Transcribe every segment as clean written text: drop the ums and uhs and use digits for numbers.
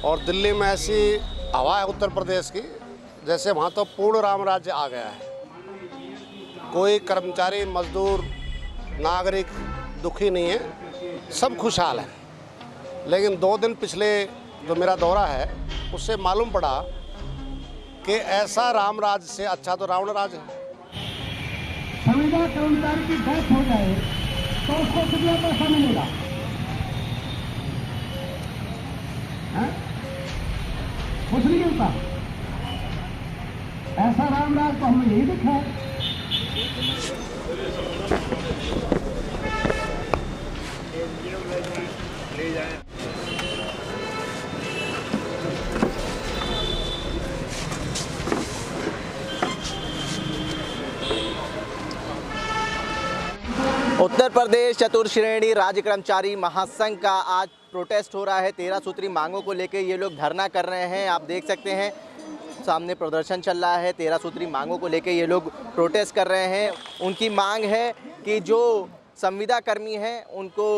और दिल्ली में ऐसी हवा है उत्तर प्रदेश की, जैसे वहाँ तो पूर्ण राम राज्य आ गया है। कोई कर्मचारी, मजदूर, नागरिक दुखी नहीं है, सब खुशहाल है। लेकिन 2 दिन पिछले जो मेरा दौरा है उससे मालूम पड़ा कि ऐसा राम राज से अच्छा तो रावण राज है। संविदा कर्मचारी की डेथ हो जाए तो उसको कितना पैसा मिलेगा? कुछ नहीं मिलता। ऐसा राम राज तो हमें यही दिखा है। उत्तर प्रदेश चतुर्श्रेणी राज्य कर्मचारी महासंघ का आज प्रोटेस्ट हो रहा है। 13 सूत्री मांगों को लेकर ये लोग धरना कर रहे हैं। आप देख सकते हैं सामने प्रदर्शन चल रहा है। 13 सूत्री मांगों को लेकर ये लोग प्रोटेस्ट कर रहे हैं। उनकी मांग है कि जो संविदा कर्मी हैं उनको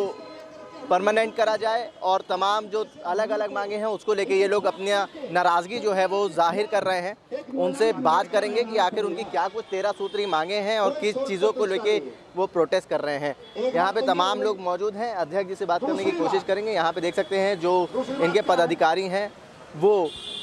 परमानेंट करा जाए और तमाम जो अलग अलग मांगे हैं उसको लेके ये लोग अपनी नाराज़गी जो है वो जाहिर कर रहे हैं। उनसे बात करेंगे कि आखिर उनकी क्या कुछ 13 सूत्री मांगे हैं और किस चीज़ों को लेके वो प्रोटेस्ट कर रहे हैं। यहाँ पे तमाम लोग मौजूद हैं। अध्यक्ष जी से बात करने की कोशिश करेंगे। यहाँ पे देख सकते हैं जो इनके पदाधिकारी हैं वो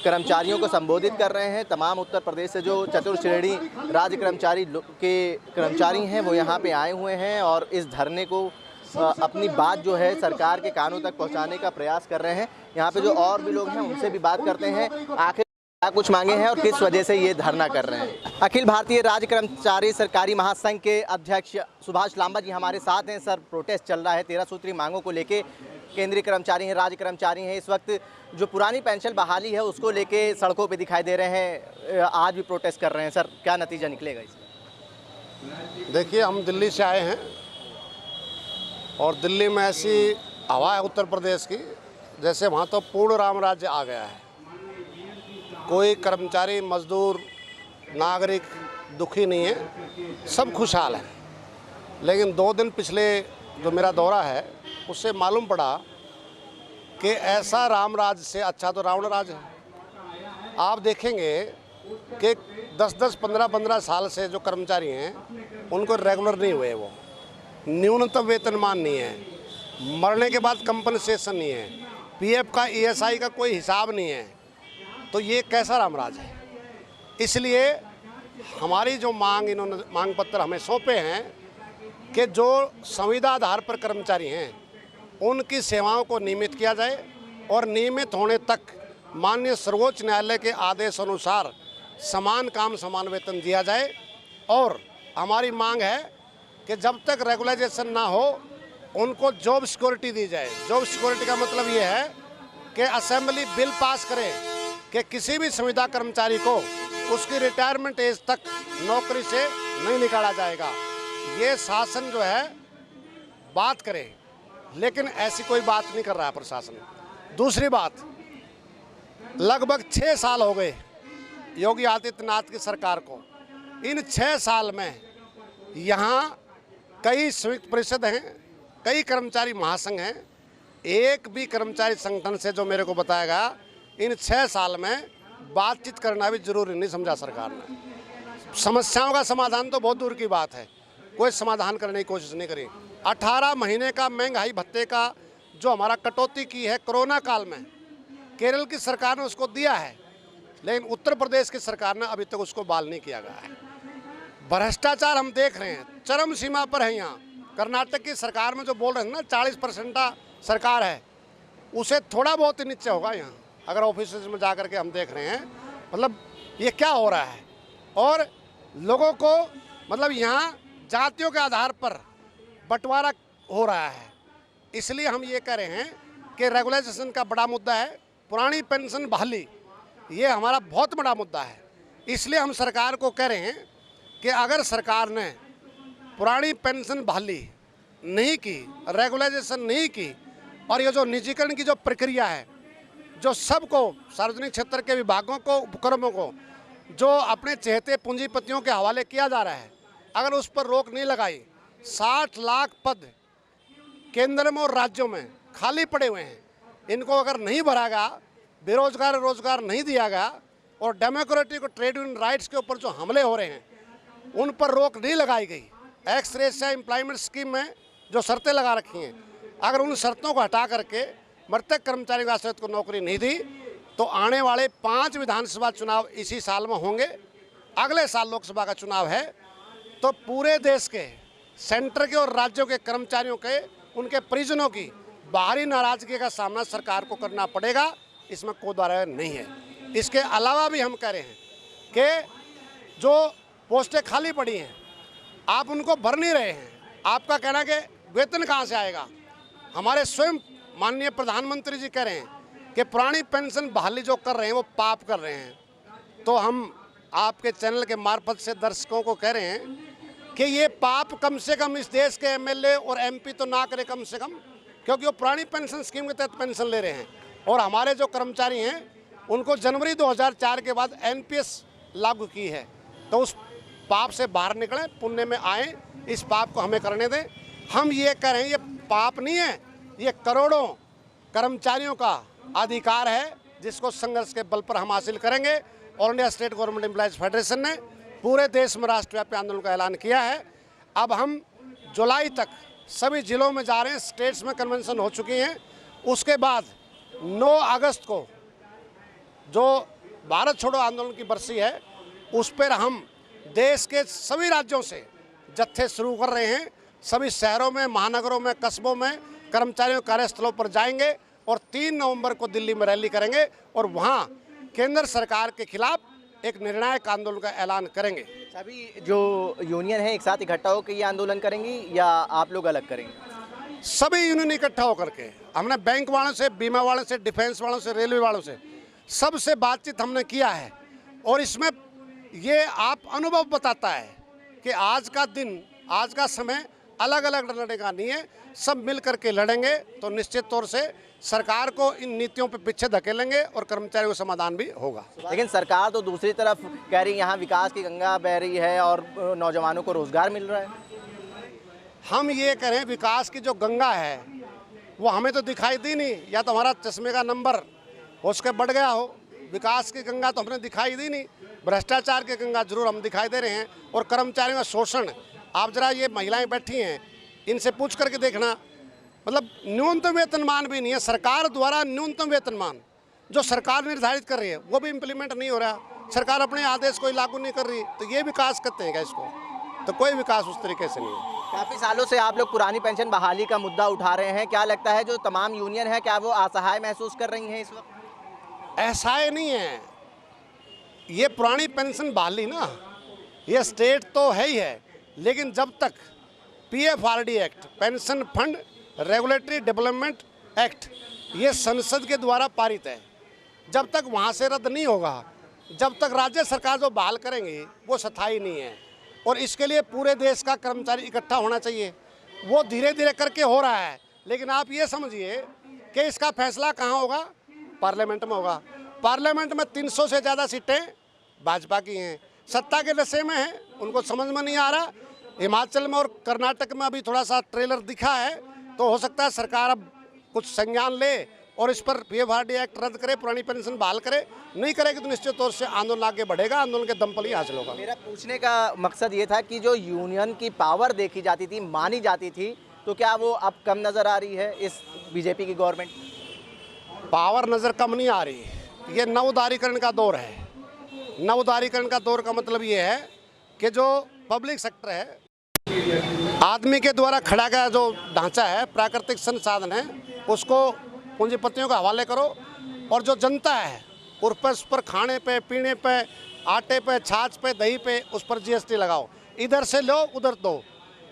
कर्मचारियों को संबोधित कर रहे हैं। तमाम उत्तर प्रदेश से जो चतुर्श्रेणी राज्य कर्मचारी के कर्मचारी हैं वो यहाँ पे आए हुए हैं और इस धरने को अपनी बात जो है सरकार के कानों तक पहुंचाने का प्रयास कर रहे हैं। यहाँ पे जो और भी लोग हैं उनसे भी बात करते हैं आखिर क्या कुछ मांगे हैं और किस वजह से ये धरना कर रहे हैं। अखिल भारतीय राज्य कर्मचारी सरकारी महासंघ के अध्यक्ष सुभाष लांबा जी हमारे साथ हैं। सर, प्रोटेस्ट चल रहा है 13 सूत्री मांगों को लेके। केंद्रीय कर्मचारी हैं, राज्य कर्मचारी हैं, इस वक्त जो पुरानी पेंशन बहाली है उसको लेके सड़कों पे दिखाई दे रहे हैं, आज भी प्रोटेस्ट कर रहे हैं। सर, क्या नतीजा निकलेगा इसमें? देखिए, हम दिल्ली से आए हैं और दिल्ली में ऐसी हवा है उत्तर प्रदेश की, जैसे वहाँ तो पूर्ण राम राज्य आ गया है। कोई कर्मचारी, मजदूर, नागरिक दुखी नहीं है, सब खुशहाल है। लेकिन 2 दिन पिछले जो मेरा दौरा है उससे मालूम पड़ा कि ऐसा राम राज से अच्छा तो रावण राज है। आप देखेंगे कि 10-10, 15-15 साल से जो कर्मचारी हैं उनको रेगुलर नहीं हुए, वो न्यूनतम वेतनमान नहीं है, मरने के बाद कंपनसेशन नहीं है, पीएफ का ईएसआई का कोई हिसाब नहीं है। तो ये कैसा रामराज है? इसलिए हमारी जो मांग, इन्होंने मांग पत्र हमें सौंपे हैं कि जो संविदा आधार पर कर्मचारी हैं उनकी सेवाओं को नियमित किया जाए और नियमित होने तक माननीय सर्वोच्च न्यायालय के आदेश अनुसार समान काम समान वेतन दिया जाए। और हमारी मांग है कि जब तक रेगुलाइजेशन ना हो उनको जॉब सिक्योरिटी दी जाए। जॉब सिक्योरिटी का मतलब ये है कि असेंबली बिल पास करे कि किसी भी संविदा कर्मचारी को उसकी रिटायरमेंट एज तक नौकरी से नहीं निकाला जाएगा। ये शासन जो है बात करे, लेकिन ऐसी कोई बात नहीं कर रहा है प्रशासन। दूसरी बात, लगभग 6 साल हो गए योगी आदित्यनाथ की सरकार को। इन 6 साल में यहाँ कई संयुक्त परिषद हैं, कई कर्मचारी महासंघ हैं, एक भी कर्मचारी संगठन से जो मेरे को बताया गया इन 6 साल में बातचीत करना भी जरूरी नहीं समझा सरकार ने। समस्याओं का समाधान तो बहुत दूर की बात है, कोई समाधान करने की कोशिश नहीं करी। 18 महीने का महंगाई भत्ते का जो हमारा कटौती की है कोरोना काल में, केरल की सरकार ने उसको दिया है, लेकिन उत्तर प्रदेश की सरकार ने अभी तक उसको बहाल नहीं किया गया है। भ्रष्टाचार हम देख रहे हैं, चरम सीमा पर है। यहाँ कर्नाटक की सरकार में जो बोल रहे हैं ना 40% सरकार है, उसे थोड़ा बहुत ही नीचे होगा। यहाँ अगर ऑफिस में जा कर के हम देख रहे हैं, मतलब ये क्या हो रहा है। और लोगों को मतलब यहाँ जातियों के आधार पर बंटवारा हो रहा है। इसलिए हम ये कह रहे हैं कि रेगुलाइजेशन का बड़ा मुद्दा है, पुरानी पेंशन बहाली ये हमारा बहुत बड़ा मुद्दा है। इसलिए हम सरकार को कह रहे हैं कि अगर सरकार ने पुरानी पेंशन बहाली नहीं की, रेगुलाइजेशन नहीं की, और ये जो निजीकरण की जो प्रक्रिया है, जो सबको सार्वजनिक क्षेत्र के विभागों को, उपक्रमों को जो अपने चहेते पूंजीपतियों के हवाले किया जा रहा है, अगर उस पर रोक नहीं लगाई, 60 लाख पद केंद्र में और राज्यों में खाली पड़े हुए हैं, इनको अगर नहीं भरागा, बेरोजगार रोजगार नहीं दिया गया और डेमोक्रेटिक और ट्रेड यूनियन राइट्स के ऊपर जो हमले हो रहे हैं उन पर रोक नहीं लगाई गई। एक्स रेशिया एम्प्लॉयमेंट स्कीम में जो शर्तें लगा रखी हैं, अगर उन शर्तों को हटा करके मृतक कर्मचारी के आश्रित को नौकरी नहीं दी तो आने वाले 5 विधानसभा चुनाव इसी साल में होंगे, अगले साल लोकसभा का चुनाव है, तो पूरे देश के सेंटर के और राज्यों के कर्मचारियों के उनके परिजनों की बाहरी नाराजगी का सामना सरकार को करना पड़ेगा, इसमें कोई दो राय नहीं है। इसके अलावा भी हम कह रहे हैं कि जो पोस्टें खाली पड़ी हैं आप उनको भर नहीं रहे हैं। आपका कहना है कि वेतन कहाँ से आएगा? हमारे स्वयं माननीय प्रधानमंत्री जी कह रहे हैं कि पुरानी पेंशन बहाली जो कर रहे हैं वो पाप कर रहे हैं। तो हम आपके चैनल के मार्फत से दर्शकों को कह रहे हैं कि ये पाप कम से कम इस देश के एमएलए और एमपी तो ना करे कम से कम, क्योंकि वो पुरानी पेंशन स्कीम के तहत पेंशन ले रहे हैं और हमारे जो कर्मचारी हैं उनको जनवरी 2004 के बाद एनपीएस लागू की है। तो उस पाप से बाहर निकलें, पुण्य में आए, इस पाप को हमें करने दें। हम ये कह रहे हैं ये पाप नहीं है, ये करोड़ों कर्मचारियों का अधिकार है जिसको संघर्ष के बल पर हम हासिल करेंगे। और India state government employees federation ने पूरे देश में राष्ट्रव्यापी आंदोलन का ऐलान किया है। अब हम जुलाई तक सभी जिलों में जा रहे हैं, स्टेट्स में कन्वेंशन हो चुकी हैं। उसके बाद 9 अगस्त को जो भारत छोड़ो आंदोलन की बरसी है उस पर हम देश के सभी राज्यों से जत्थे शुरू कर रहे हैं। सभी शहरों में, महानगरों में, कस्बों में कर्मचारियों कार्यस्थलों पर जाएंगे और 3 नवंबर को दिल्ली में रैली करेंगे और वहां केंद्र सरकार के खिलाफ एक निर्णायक आंदोलन का ऐलान करेंगे। सभी जो यूनियन है एक साथ इकट्ठा होकर ये आंदोलन करेंगी या आप लोग अलग करेंगे? सभी यूनियन इकट्ठा होकर के, हमने बैंक वालों से, बीमा वालों से, डिफेंस वालों से, रेलवे वालों से सबसे बातचीत हमने किया है। और इसमें ये आप अनुभव बताता है कि आज का दिन, आज का समय अलग अलग लड़ने का नहीं है, सब मिल करके लड़ेंगे तो निश्चित तौर से सरकार को इन नीतियों पे पीछे धकेलेंगे और कर्मचारियों को समाधान भी होगा। लेकिन सरकार तो दूसरी तरफ कह रही है यहाँ विकास की गंगा बह रही है और नौजवानों को रोजगार मिल रहा है। हम ये करें विकास की जो गंगा है वो हमें तो दिखाई दी नहीं, या तो हमारा चश्मे का नंबर उसके बढ़ गया हो। विकास की गंगा तो हमने दिखाई दी नहीं, भ्रष्टाचार की गंगा जरूर हम दिखाई दे रहे हैं और कर्मचारियों का शोषण। आप जरा ये महिलाएं बैठी हैं, इनसे पूछ करके देखना, मतलब न्यूनतम वेतनमान भी नहीं है। सरकार द्वारा न्यूनतम वेतनमान जो सरकार निर्धारित कर रही है वो भी इम्प्लीमेंट नहीं हो रहा। सरकार अपने आदेश कोई लागू नहीं कर रही, तो ये विकास करते हैं क्या इसको? तो कोई विकास उस तरीके से नहीं है। काफ़ी सालों से आप लोग पुरानी पेंशन बहाली का मुद्दा उठा रहे हैं, क्या लगता है जो तमाम यूनियन है क्या वो असहाय महसूस कर रही हैं इस वक्त? ऐसा नहीं है, ये पुरानी पेंशन बहाली ना, ये स्टेट तो है ही है, लेकिन जब तक PFRD act, pension fund regulatory development act, ये संसद के द्वारा पारित है, जब तक वहाँ से रद्द नहीं होगा, जब तक राज्य सरकार जो बहाल करेंगी वो स्थायी नहीं है। और इसके लिए पूरे देश का कर्मचारी इकट्ठा होना चाहिए। वो धीरे धीरे करके हो रहा है, लेकिन आप ये समझिए कि इसका फैसला कहाँ होगा? पार्लियामेंट में होगा। पार्लियामेंट में 300 से ज़्यादा सीटें भाजपा की हैं, सत्ता के नशे में हैं, उनको समझ में नहीं आ रहा। हिमाचल में और कर्नाटक में अभी थोड़ा सा ट्रेलर दिखा है, तो हो सकता है सरकार अब कुछ संज्ञान ले और इस पर PFRD एक्ट रद्द करे, पुरानी पेंशन बहाल करे। नहीं करेगी तो निश्चित तौर से आंदोलन आगे बढ़ेगा, आंदोलन के दम पर ही हासिल होगा। मेरा पूछने का मकसद ये था कि जो यूनियन की पावर देखी जाती थी, मानी जाती थी, तो क्या वो अब कम नज़र आ रही है इस बीजेपी की गवर्नमेंट? पावर नज़र कम नहीं आ रही, ये नवोदारीकरण का दौर है। नवोदारीकरण का दौर का मतलब ये है कि जो पब्लिक सेक्टर है, आदमी के द्वारा खड़ा गया जो ढांचा है, प्राकृतिक संसाधन है, उसको पूंजीपतियों के हवाले करो और जो जनता है उस पर खाने पे, पीने पे, आटे पे, छाछ पे, दही पे उस पर GST लगाओ, इधर से लो उधर दो।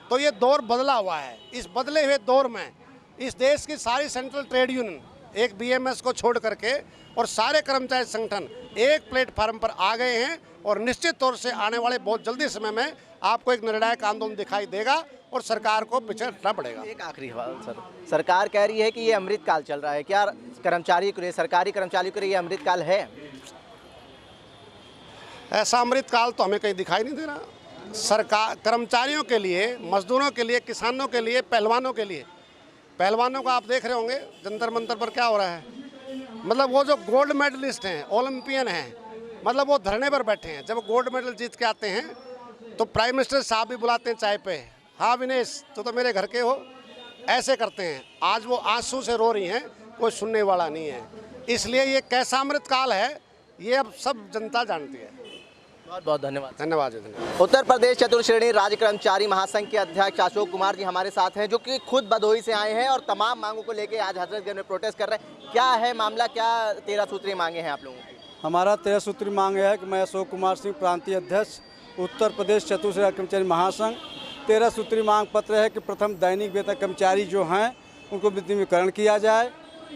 तो ये दौर बदला हुआ है। इस बदले हुए दौर में इस देश की सारी सेंट्रल ट्रेड यूनियन, एक BMS को छोड़ करके और सारे कर्मचारी संगठन एक प्लेटफार्म पर आ गए हैं और निश्चित तौर से आने वाले बहुत जल्दी समय में आपको एक निर्णायक आंदोलन दिखाई देगा और सरकार को पीछे हटना पड़ेगा। एक आखिरी सवाल सर, सरकार कह रही है कि ये अमृतकाल चल रहा है, क्या कर्मचारी के लिए, सरकारी कर्मचारियों के लिए ये अमृतकाल है? ऐसा अमृतकाल तो हमें कहीं दिखाई नहीं दे रहा। सरकार कर्मचारियों के लिए, मजदूरों के लिए, किसानों के लिए, पहलवानों के लिए, पहलवानों को आप देख रहे होंगे जंतर मंतर पर क्या हो रहा है। मतलब वो जो गोल्ड मेडलिस्ट हैं, ओलंपियन हैं, मतलब वो धरने पर बैठे हैं। जब गोल्ड मेडल जीत के आते हैं तो प्राइम मिनिस्टर साहब भी बुलाते हैं चाय पे, हाँ विनेश तो मेरे घर के हो, ऐसे करते हैं। आज वो आंसू से रो रही हैं, कोई सुनने वाला नहीं है। इसलिए ये कैसा अमृत काल है, ये अब सब जनता जानती है। बहुत बहुत धन्यवाद। धन्यवाद जी, धन्यवाद। उत्तर प्रदेश चतुर्श्रेणी राज्य कर्मचारी महासंघ के अध्यक्ष अशोक कुमार जी हमारे साथ हैं, जो कि खुद भदोही से आए हैं और तमाम मांगों को लेकर आज हजरतगंज में प्रोटेस्ट कर रहे हैं। क्या है मामला, क्या 13 सूत्रीय मांगे हैं आप लोगों की? हमारा 13 सूत्री मांग है कि मैं अशोक कुमार सिंह, प्रांतीय अध्यक्ष उत्तर प्रदेश चतुर्श्रेणी कर्मचारी महासंघ, 13 सूत्री मांग पत्र है कि प्रथम दैनिक वेतन कर्मचारी जो हैं उनको विद्युतीकरण किया जाए,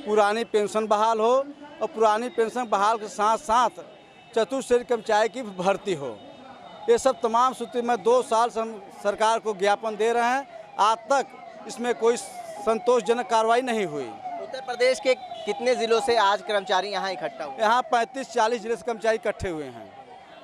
पुरानी पेंशन बहाल हो और पुरानी पेंशन बहाल के साथ साथ चतुर्श्रेणी कर्मचारी की भर्ती हो। ये सब तमाम सूत्री में 2 साल से हम सरकार को ज्ञापन दे रहे हैं, आज तक इसमें कोई संतोषजनक कार्रवाई नहीं हुई। उत्तर प्रदेश के कितने जिलों से आज कर्मचारी यहाँ इकट्ठा हुए? यहाँ 35-40 जिले से कर्मचारी इकट्ठे हुए हैं।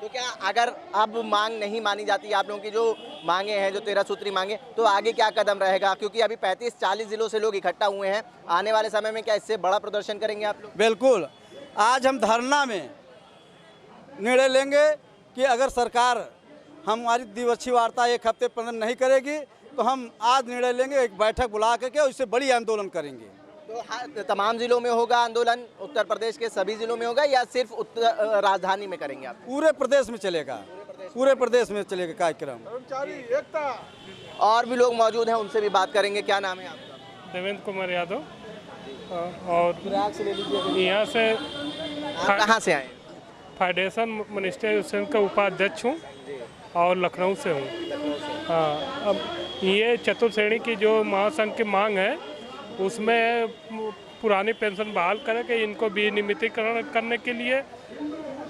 तो क्या अगर अब मांग नहीं मानी जाती आप लोगों की जो मांगे हैं, जो 13 सूत्री मांगे, तो आगे क्या कदम रहेगा? क्योंकि अभी 35-40 जिलों से लोग इकट्ठा हुए हैं, आने वाले समय में क्या इससे बड़ा प्रदर्शन करेंगे आप लोग? बिल्कुल, आज हम धरना में निर्णय लेंगे कि अगर सरकार हमारी द्विपक्षीय वार्ता 1 हफ्ते पर नहीं करेगी तो हम आज निर्णय लेंगे, एक बैठक बुला करके और इससे बड़ी आंदोलन करेंगे। तो हाँ, तमाम जिलों में होगा आंदोलन? उत्तर प्रदेश के सभी जिलों में होगा या सिर्फ राजधानी में करेंगे आप? पूरे प्रदेश में चलेगा, पूरे प्रदेश में चलेगा कार्यक्रम। और भी लोग मौजूद हैं, उनसे भी बात करेंगे। क्या नाम है आपका? देवेंद्र कुमार यादव। और यहाँ से आप कहाँ से आए? फेडरेशन मिनिस्टर का उपाध्यक्ष हूँ और लखनऊ से हूँ। हाँ, अब ये चतुर्श्रेणी की जो महासंघ की मांग है उसमें पुरानी पेंशन बहाल करें कि इनको विनियमितीकरण करने के लिए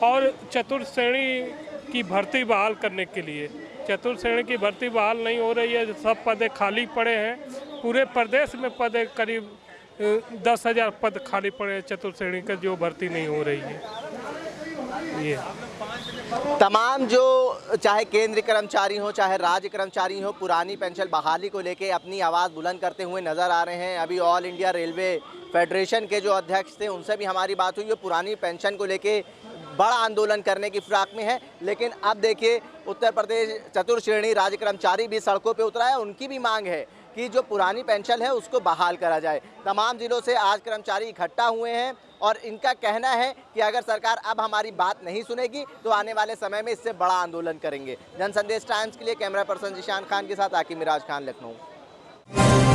और चतुर्श्रेणी की भर्ती बहाल करने के लिए। चतुर्श्रेणी की भर्ती बहाल नहीं हो रही है, सब पद खाली पड़े हैं। पूरे प्रदेश में पद करीब 10,000 पद खाली पड़े हैं चतुर्श्रेणी का, जो भर्ती नहीं हो रही है। ये तमाम जो चाहे केंद्रीय कर्मचारी हो चाहे राज्य कर्मचारी हो, पुरानी पेंशन बहाली को लेके अपनी आवाज़ बुलंद करते हुए नज़र आ रहे हैं। अभी ऑल इंडिया रेलवे फेडरेशन के जो अध्यक्ष थे उनसे भी हमारी बात हुई, वो पुरानी पेंशन को लेके बड़ा आंदोलन करने की फिराक में है। लेकिन अब देखिए उत्तर प्रदेश चतुर्श्रेणी राज्य कर्मचारी भी सड़कों पर उतरा है। उनकी भी मांग है कि जो पुरानी पेंशन है उसको बहाल करा जाए। तमाम जिलों से आज कर्मचारी इकट्ठा हुए हैं और इनका कहना है कि अगर सरकार अब हमारी बात नहीं सुनेगी तो आने वाले समय में इससे बड़ा आंदोलन करेंगे। जनसंदेश टाइम्स के लिए कैमरा पर्सन जिशान खान के साथ आकिब मिराज खान, लखनऊ।